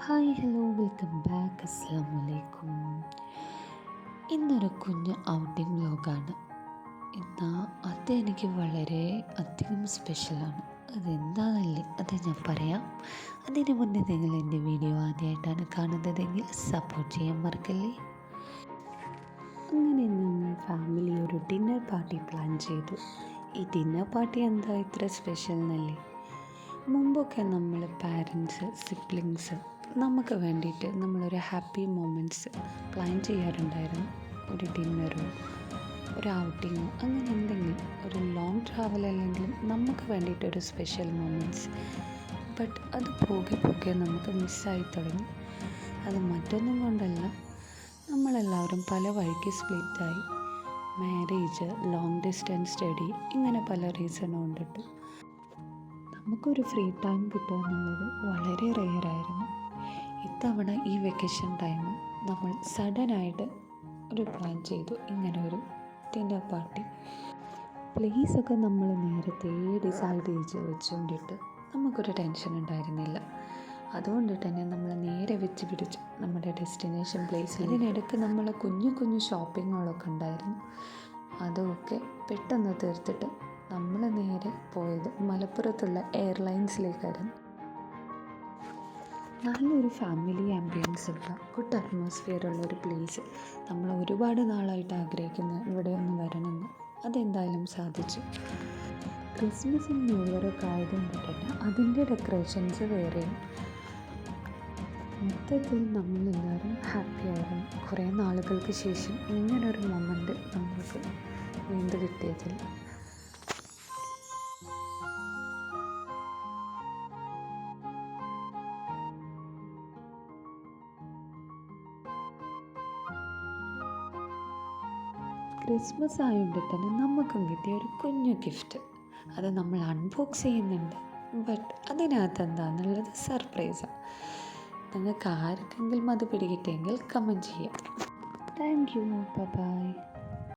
Hi hello welcome back. അസ്സലാമു അലൈക്കും. ഇന്നൊരു കുഞ്ഞ് ഔട്ടിംഗ് വ്ലോഗാണ്. എന്നാൽ അതെനിക്ക് വളരെ അധികം സ്പെഷ്യലാണ്. അതെന്താണെന്നല്ലേ അത് ഞാൻ പറയാം. അതിന് മുന്നേ നിങ്ങൾ എൻ്റെ വീഡിയോ ആദ്യമായിട്ടാണ് കാണുന്നതെങ്കിൽ സപ്പോർട്ട് ചെയ്യാൻ മറക്കല്ലേ. അങ്ങനെ ഞങ്ങൾ ഫാമിലി ഒരു ഡിന്നർ പാർട്ടി പ്ലാൻ ചെയ്തു. ഈ ഡിന്നർ പാർട്ടി എന്താ ഇത്ര സ്പെഷ്യൽ എന്നല്ലേ. മുമ്പൊക്കെ നമ്മൾ പാരൻസ് സിബ്ലിങ്സ് നമുക്ക് വേണ്ടിയിട്ട് നമ്മളൊരു ഹാപ്പി മൊമെൻറ്റ്സ് പ്ലാൻ ചെയ്യാറുണ്ടായിരുന്നു. ഒരു ഡിന്നറോ ഒരു ഔട്ടിങ്ങോ അങ്ങനെ എന്തെങ്കിലും ഒരു ലോങ് ട്രാവൽ അല്ലെങ്കിലും നമുക്ക് വേണ്ടിയിട്ടൊരു സ്പെഷ്യൽ മൊമെൻറ്റ്സ്. ബട്ട് അത് പോകെ പോകെ നമുക്ക് മിസ്സായി തുടങ്ങി. അത് മറ്റൊന്നും കൊണ്ടല്ല, നമ്മളെല്ലാവരും പല വഴിക്ക് സ്പ്ലിറ്റായി. മാരേജ്, ലോങ് ഡിസ്റ്റൻസ് സ്റ്റഡി, ഇങ്ങനെ പല റീസൺ കൊണ്ടിട്ട് നമുക്കൊരു ഫ്രീ ടൈം കിട്ടുക എന്നുള്ളത് വളരെ റെയറായിരുന്നു. ഇത്തവണ ഈ വെക്കേഷൻ ടൈം നമ്മൾ സഡനായിട്ട് ഒരു പ്ലാൻ ചെയ്തു, ഇങ്ങനെ ഒരു ഡിന്നർ പാർട്ടി. പ്ലേസൊക്കെ നമ്മൾ നേരത്തെ ഡിസൈഡ് ചെയ്ത് വെച്ചുകൊണ്ടിട്ട് നമുക്കൊരു ടെൻഷൻ ഉണ്ടായിരുന്നില്ല. അതുകൊണ്ട് തന്നെ നമ്മൾ നേരെ വെച്ച് പിടിച്ചു നമ്മുടെ ഡെസ്റ്റിനേഷൻ പ്ലേസിൽ. ഇതിനിടയ്ക്ക് നമ്മൾ കുഞ്ഞു കുഞ്ഞു ഷോപ്പിങ്ങുകളൊക്കെ ഉണ്ടായിരുന്നു. അതൊക്കെ പെട്ടെന്ന് തീർത്തിട്ട് നമ്മൾ നേരെ പോയത് മലപ്പുറത്തുള്ള എയർലൈൻസിലേക്കായിരുന്നു. നല്ലൊരു ഫാമിലി ആംബിയൻസ് ഉള്ള ഗുഡ് അറ്റ്മോസ്ഫിയർ ഉള്ളൊരു പ്ലേസ്. നമ്മൾ ഒരുപാട് നാളായിട്ട് ആഗ്രഹിക്കുന്ന ഇവിടെ ഒന്ന് വരണമെന്ന്, അതെന്തായാലും സാധിച്ചു. ക്രിസ്മസും ന്യൂ ഇയറൊക്കെ ആയതുകൊണ്ട് തന്നെ അതിൻ്റെ ഡെക്കറേഷൻസ് വേറെയും. മൊത്തത്തിൽ നമ്മളെല്ലാവരും ഹാപ്പിയായിരുന്നു. കുറേ നാളുകൾക്ക് ശേഷം ഇങ്ങനൊരു മൊമെൻ്റ് നമ്മൾക്ക് വീണ്ടും കിട്ടിയതിൽ. ക്രിസ്മസ് ആയതുകൊണ്ട് തന്നെ നമുക്കും കിട്ടിയ ഒരു കുഞ്ഞു ഗിഫ്റ്റ്. അത് നമ്മൾ അൺബോക്സ് ചെയ്യുന്നുണ്ട്. ബട്ട് അതിനകത്ത് എന്താണെന്നുള്ളത് സർപ്രൈസാണ്. നിങ്ങൾക്ക് ആർക്കെങ്കിലും അത് പിടികിട്ടിയെങ്കിൽ കമൻറ്റ് ചെയ്യാം. Thank you. ബൈ.